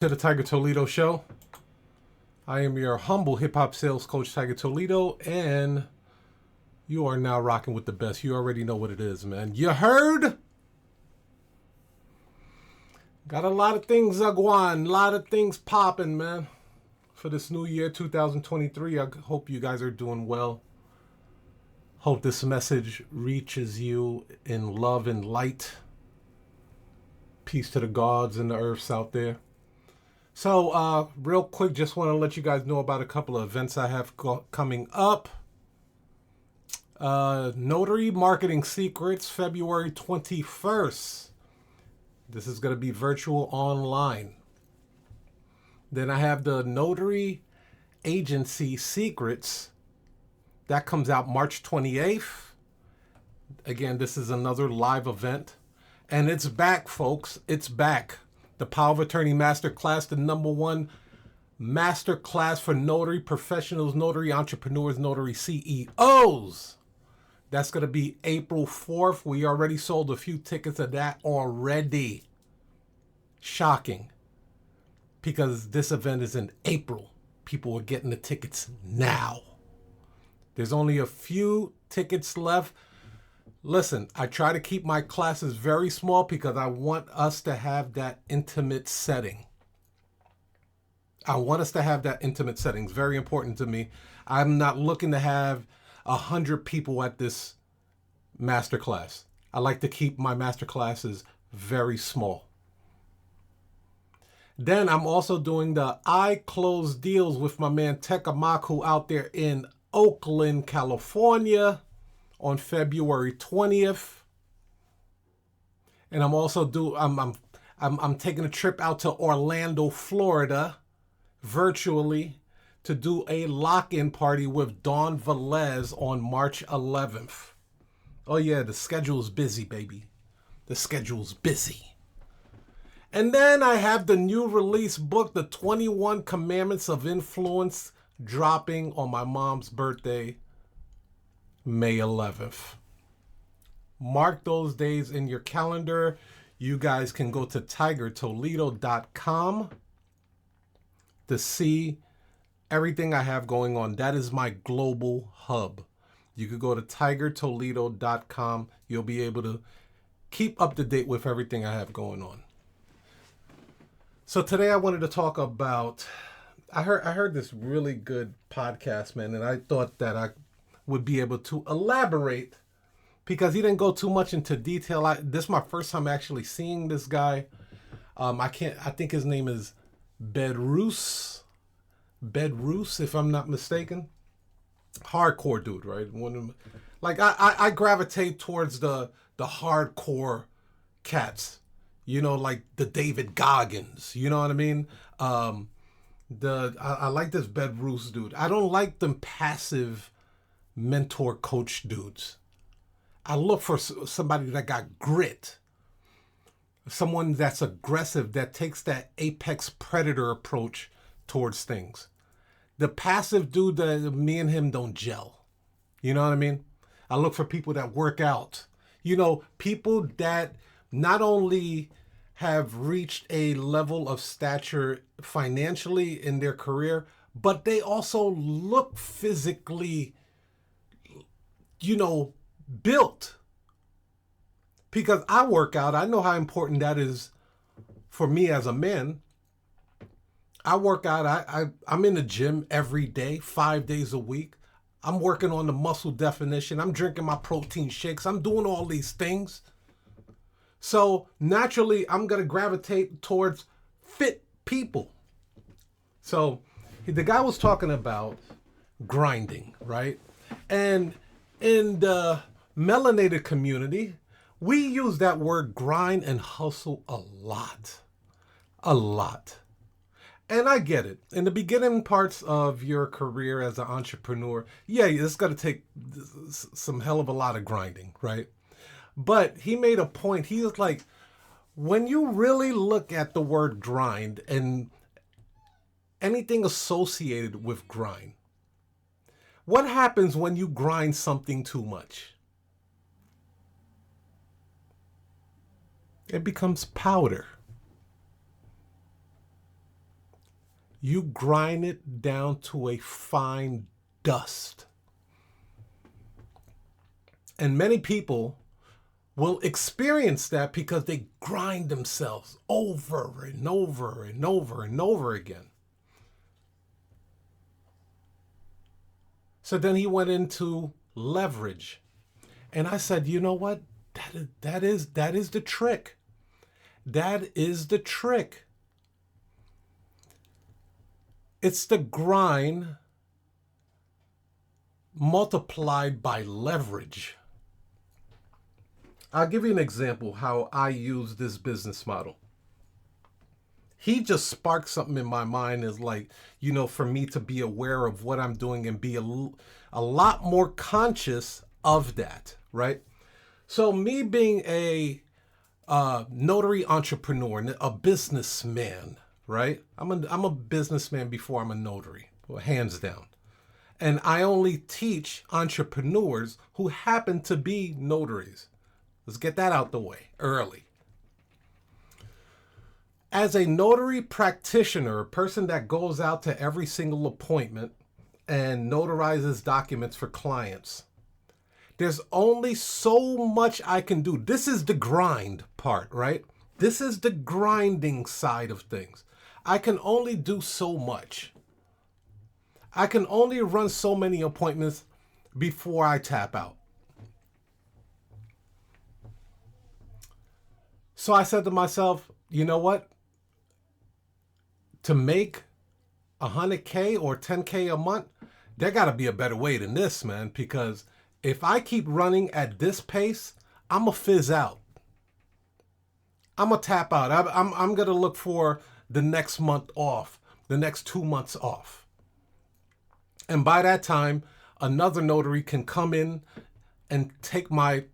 To the Tiger Toledo show. I am your humble hip-hop sales coach, Tiger Toledo, and you are now rocking with the best. You already know what it is, man. You heard? Got a lot of things going, a lot of things popping, man. For this new year, 2023, I hope you guys are doing well. Hope this message reaches you in love and light. Peace to the gods and the earths out there. So, real quick, just want to let you guys know about a couple of events I have coming up. Notary Marketing Secrets, February 21st. This is going to be virtual online. Then I have the Notary Agency Secrets. That comes out March 28th. Again, this is another live event. And it's back, folks. It's back. The Power of Attorney Masterclass, the #1 masterclass for notary professionals, notary entrepreneurs, notary CEOs. That's going to be April 4th. We already sold a few tickets of that already. Shocking. Because this event is in April. People are getting the tickets now. There's only a few tickets left. Listen, I try to keep my classes very small because I want us to have that intimate setting. It's very important to me. I'm not looking to have 100 people at this masterclass. I like to keep my masterclasses very small. Then I'm also doing the I Close Deals with my man Tekamaku out there in Oakland, California, on February 20th. And I'm also I'm taking a trip out to Orlando, Florida, virtually, to do a lock-in party with Don Velez on March 11th. Oh yeah, the schedule's busy, baby. The schedule's busy. And then I have the new release book, The 21 Commandments of Influence, dropping on my mom's birthday, May 11th. Mark those days in your calendar. You guys can go to tigertoledo.com to see everything I have going on. That is my global hub. You could go to tigertoledo.com. You'll be able to keep up to date with everything I have going on. So today I wanted to talk about, I heard this really good podcast, man, and I thought that I would be able to elaborate because he didn't go too much into detail. This is my first time actually seeing this guy. I think his name is Bedroos, if I'm not mistaken. Hardcore dude, right? I gravitate towards the hardcore cats, like the David Goggins, you know what I mean? I like this Bedroos dude. I don't like them passive mentor coach dudes. I look for somebody that got grit, someone that's aggressive, that takes that apex predator approach towards things. The passive dude, me and him don't gel. You know what I mean? I look for people that work out. People that not only have reached a level of stature financially in their career, but they also look physically built. Because I work out, I know how important that is for me as a man. I work out, I'm in the gym every day, 5 days a week. I'm working on the muscle definition. I'm drinking my protein shakes. I'm doing all these things. So naturally, I'm going to gravitate towards fit people. So the guy was talking about grinding, right? And in the melanated community, we use that word grind and hustle a lot. And I get it. In the beginning parts of your career as an entrepreneur, yeah, it's going to take some hell of a lot of grinding, right? But he made a point. He was like, when you really look at the word grind and anything associated with grind, what happens when you grind something too much? It becomes powder. You grind it down to a fine dust. And many people will experience that because they grind themselves over and over and over and over again. So then he went into leverage. And I said, you know what? That is the trick. That is the trick. It's the grind multiplied by leverage. I'll give you an example how I use this business model. He just sparked something in my mind is like, for me to be aware of what I'm doing and be a lot more conscious of that, right? So me being a notary entrepreneur, a businessman, right? I'm a businessman before I'm a notary, hands down. And I only teach entrepreneurs who happen to be notaries. Let's get that out the way early. As a notary practitioner, a person that goes out to every single appointment and notarizes documents for clients, there's only so much I can do. This is the grind part, right? This is the grinding side of things. I can only do so much. I can only run so many appointments before I tap out. So I said to myself, you know what? To make $100K or $10K a month, there got to be a better way than this, man. Because if I keep running at this pace, I'm going to fizz out. I'm going to tap out. I'm going to look for the next month off, the next 2 months off. And by that time, another notary can come in and take my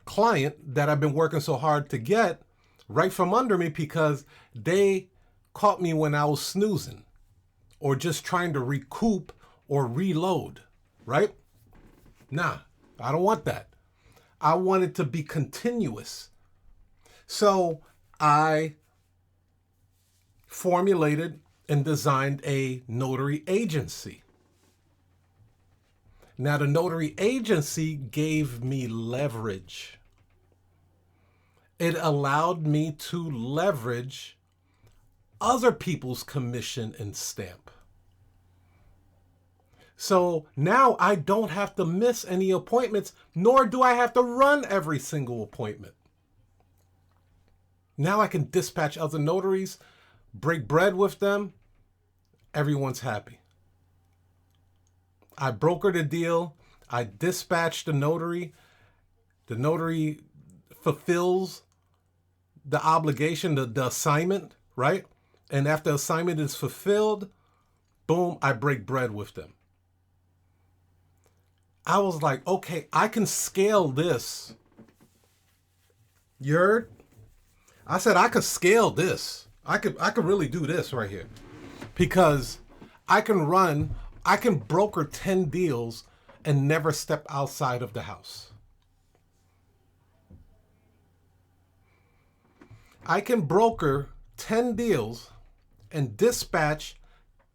client that I've been working so hard to get right from under me because they caught me when I was snoozing or just trying to recoup or reload, right? Nah, I don't want that. I want it to be continuous. So I formulated and designed a notary agency. Now, the notary agency gave me leverage. It allowed me to leverage other people's commission and stamp. So now I don't have to miss any appointments, nor do I have to run every single appointment. Now I can dispatch other notaries, break bread with them. Everyone's happy. I brokered a deal. I dispatched the notary. The notary fulfills the obligation, the assignment, right? And after the assignment is fulfilled, boom, I break bread with them. I was like, okay, I can scale this. You heard? I said I could scale this. I could really do this right here. Because I can broker 10 deals and never step outside of the house. I can broker 10 deals and dispatch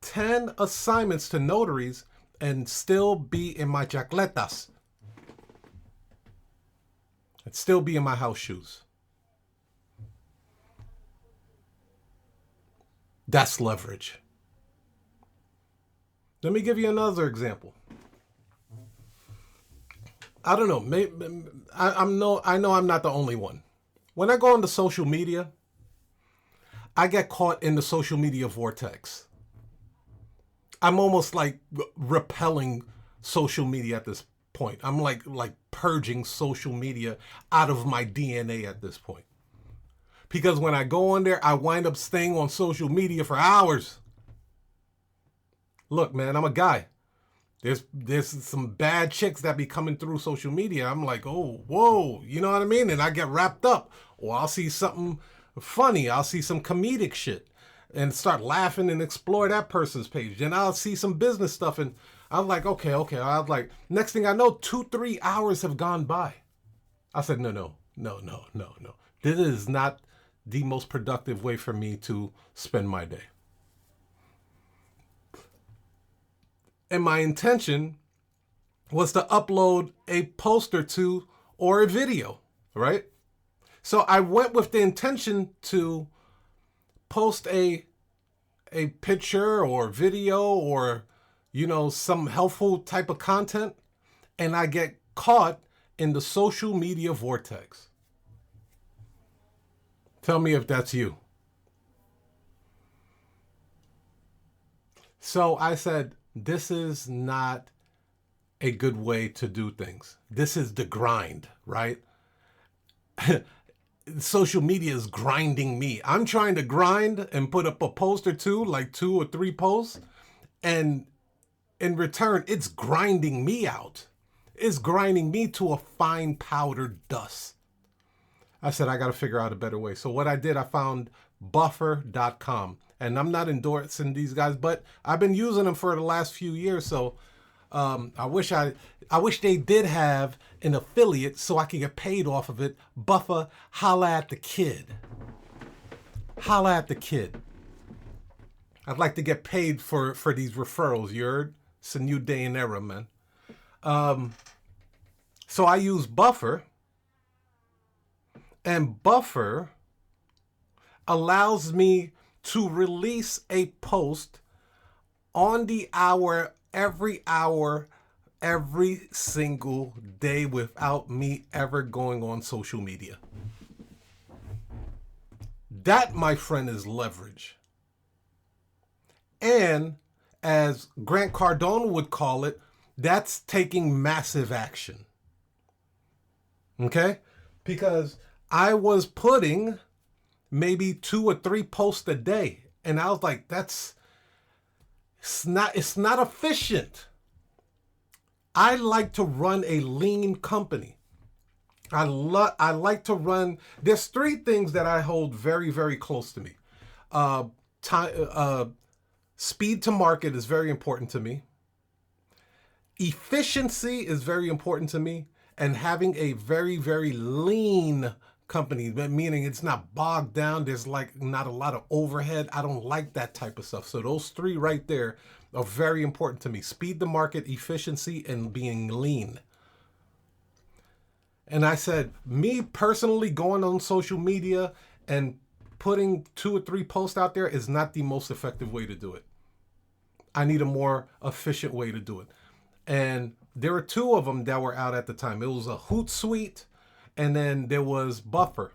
10 assignments to notaries and still be in my chacletas. And still be in my house shoes. That's leverage. Let me give you another example. I don't know. Maybe, I know I'm not the only one. When I go into social media, I get caught in the social media vortex. I'm almost like repelling social media at this point. I'm like purging social media out of my DNA at this point. Because when I go on there, I wind up staying on social media for hours. Look, man, I'm a guy. There's some bad chicks that be coming through social media. I'm like, oh, whoa, you know what I mean? And I get wrapped up. Or I'll see something funny. I'll see some comedic shit and start laughing and explore that person's page. Then I'll see some business stuff and I'm like, okay. I was like, next thing I know, 2-3 hours have gone by. I said, no. This is not the most productive way for me to spend my day. And my intention was to upload a post or two or a video, right? So I went with the intention to post a picture or video or, some helpful type of content, and I get caught in the social media vortex. Tell me if that's you. So I said, this is not a good way to do things. This is the grind, right? Social media is grinding me. I'm trying to grind and put up a post or two, like 2 or 3 posts, and in return, it's grinding me out. It's grinding me to a fine powder dust. I said, I got to figure out a better way. So what I did, I found buffer.com. And I'm not endorsing these guys, but I've been using them for the last few years. So I wish they did have an affiliate so I could get paid off of it. Buffer, holla at the kid. Holla at the kid. I'd like to get paid for these referrals, you heard? It's a new day and era, man. So I use Buffer. And Buffer allows me to release a post on the hour, every single day without me ever going on social media. That, my friend, is leverage. And as Grant Cardone would call it, that's taking massive action. Okay? Because I was putting maybe 2 or 3 posts a day. And I was like, it's not efficient. I like to run a lean company. I like to run, there's 3 things that I hold very, very close to me. Speed to market is very important to me. Efficiency is very important to me. And having a very, very lean company, meaning it's not bogged down. There's like not a lot of overhead. I don't like that type of stuff. So those 3 right there are very important to me. Speed to market, efficiency, and being lean. And I said, me personally going on social media and putting 2 or 3 posts out there is not the most effective way to do it. I need a more efficient way to do it. And there were 2 of them that were out at the time. It was a Hootsuite, and then there was Buffer.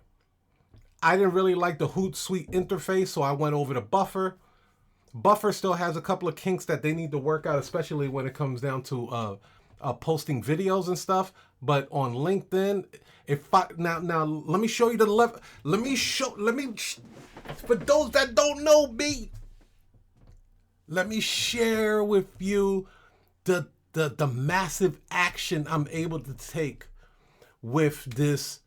I didn't really like the Hootsuite interface, so I went over to Buffer. Buffer still has a couple of kinks that they need to work out, especially when it comes down to posting videos and stuff. But on LinkedIn, now let me show you the level. For those that don't know me, let me share with you the massive action I'm able to take with this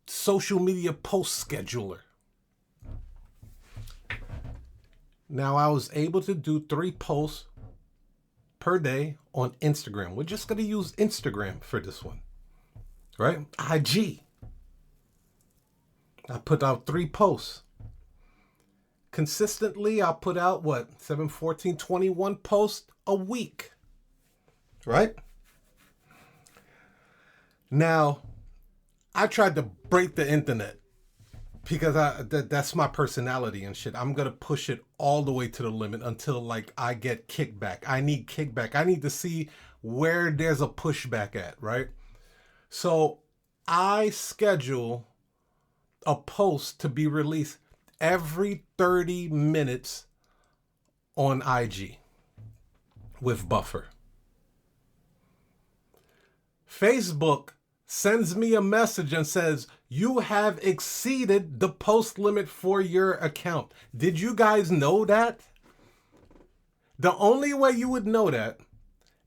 social media post scheduler. Now, I was able to do 3 posts per day on Instagram. We're just going to use Instagram for this one, right? IG. I put out 3 posts. Consistently, I'll put out 7, 14, 21 posts a week, right? Now, I tried to break the internet because that's my personality and shit. I'm going to push it all the way to the limit until I get kickback. I need kickback. I need to see where there's a pushback at, right? So I schedule a post to be released every 30 minutes on IG with Buffer. Facebook sends me a message and says, you have exceeded the post limit for your account. Did you guys know that? The only way you would know that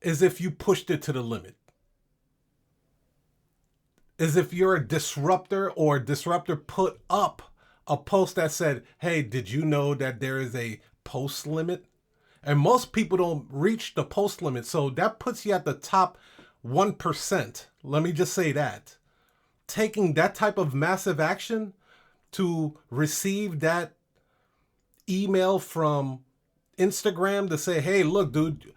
is if you pushed it to the limit. Is if you're a disruptor or a disruptor put up a post that said, hey, did you know that there is a post limit? And most people don't reach the post limit. So that puts you at the top 1%. Let me just say that. Taking that type of massive action to receive that email from Instagram to say, hey, look, dude,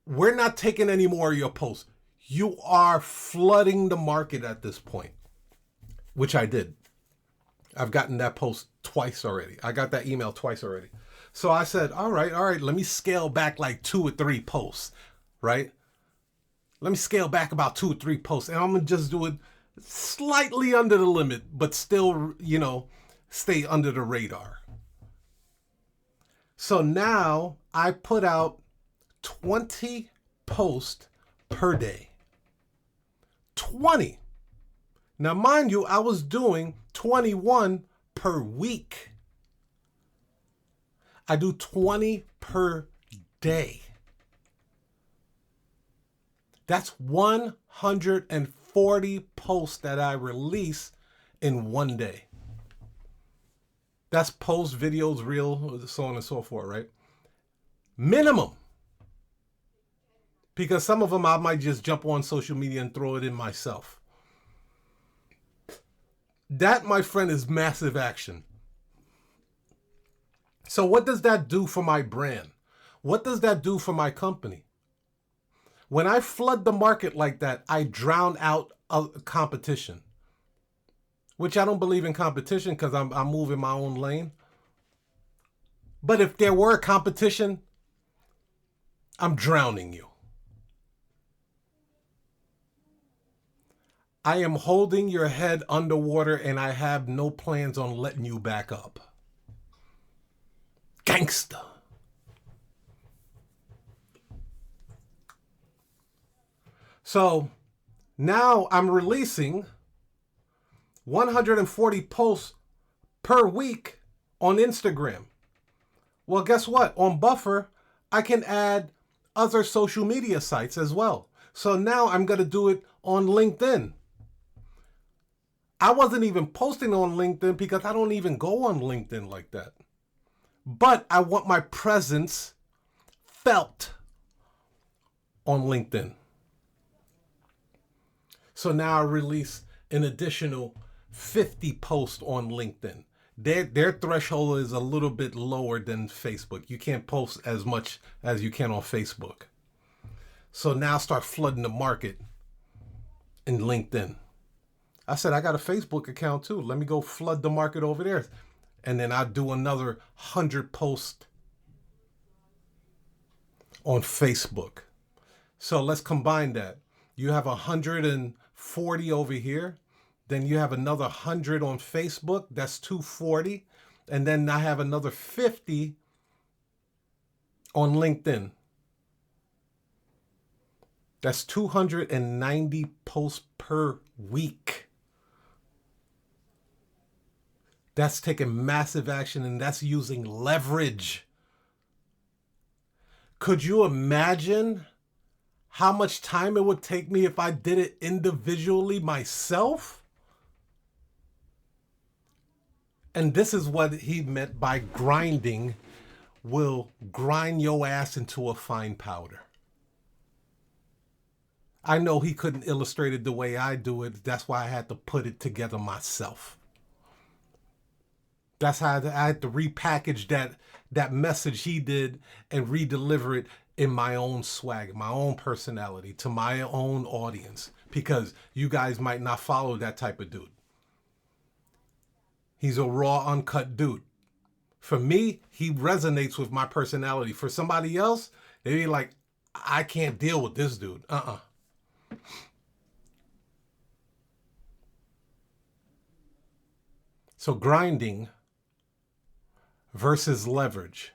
we're not taking any more of your posts. You are flooding the market at this point, which I did. I've gotten that post twice already. I got that email twice already. So I said, all right, let me scale back like 2 or 3 posts, right? Let me scale back about 2 or 3 posts, and I'm going to just do it slightly under the limit, but still, stay under the radar. So now I put out 20 posts per day. 20. Now, mind you, I was doing 21 per week. I do 20 per day. That's 140 posts that I release in one day. That's posts, videos, reel, so on and so forth, right? Minimum. Because some of them I might just jump on social media and throw it in myself. That, my friend, is massive action. So what does that do for my brand? What does that do for my company? When I flood the market like that, I drown out competition. Which I don't believe in competition because I'm moving my own lane. But if there were competition, I'm drowning you. I am holding your head underwater and I have no plans on letting you back up. Gangsta. So now I'm releasing 140 posts per week on Instagram. Well, guess what? On Buffer, I can add other social media sites as well. So now I'm going to do it on LinkedIn. I wasn't even posting on LinkedIn because I don't even go on LinkedIn like that. But I want my presence felt on LinkedIn. So now I release an additional 50 posts on LinkedIn. Their threshold is a little bit lower than Facebook. You can't post as much as you can on Facebook. So now start flooding the market in LinkedIn. I said, I got a Facebook account too. Let me go flood the market over there. And then I'll do another 100 posts on Facebook. So let's combine that. You have 140 over here. Then you have another 100 on Facebook. That's 240. And then I have another 50 on LinkedIn. That's 290 posts per week. That's taking massive action, and that's using leverage. Could you imagine how much time it would take me if I did it individually myself? And this is what he meant by grinding will grind your ass into a fine powder. I know he couldn't illustrate it the way I do it. That's why I had to put it together myself. That's how I had to repackage that message he did and re-deliver it in my own swag, my own personality, to my own audience. Because you guys might not follow that type of dude. He's a raw, uncut dude. For me, he resonates with my personality. For somebody else, they'd be like, I can't deal with this dude. So grinding versus leverage.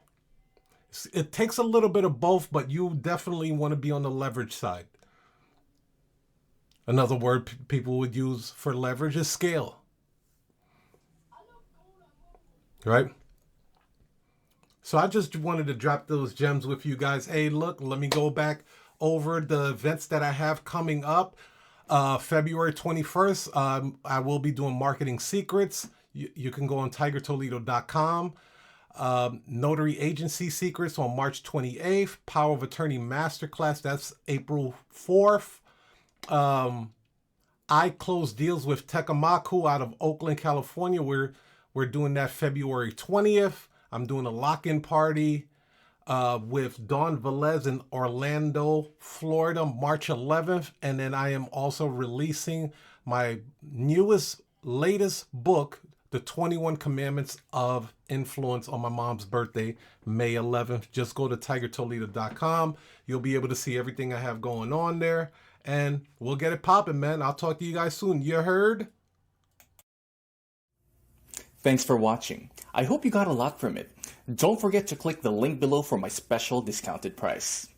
It takes a little bit of both, but you definitely want to be on the leverage side. Another word people would use for leverage is scale. Right? So I just wanted to drop those gems with you guys. Hey, look, let me go back over the events that I have coming up. February 21st, I will be doing Marketing Secrets. You can go on tigertoledo.com. Notary Agency Secrets on March 28th. Power of Attorney Masterclass, that's April 4th. I close deals with Tekamaku out of Oakland, California. We're doing that February 20th. I'm doing a lock-in party with Don Velez in Orlando, Florida, March 11th. And then I am also releasing my latest book, The 21 Commandments of Influence, on my mom's birthday, May 11th. Just go to tigertoledo.com. You'll be able to see everything I have going on there. And we'll get it popping, man. I'll talk to you guys soon. You heard? Thanks for watching. I hope you got a lot from it. Don't forget to click the link below for my special discounted price.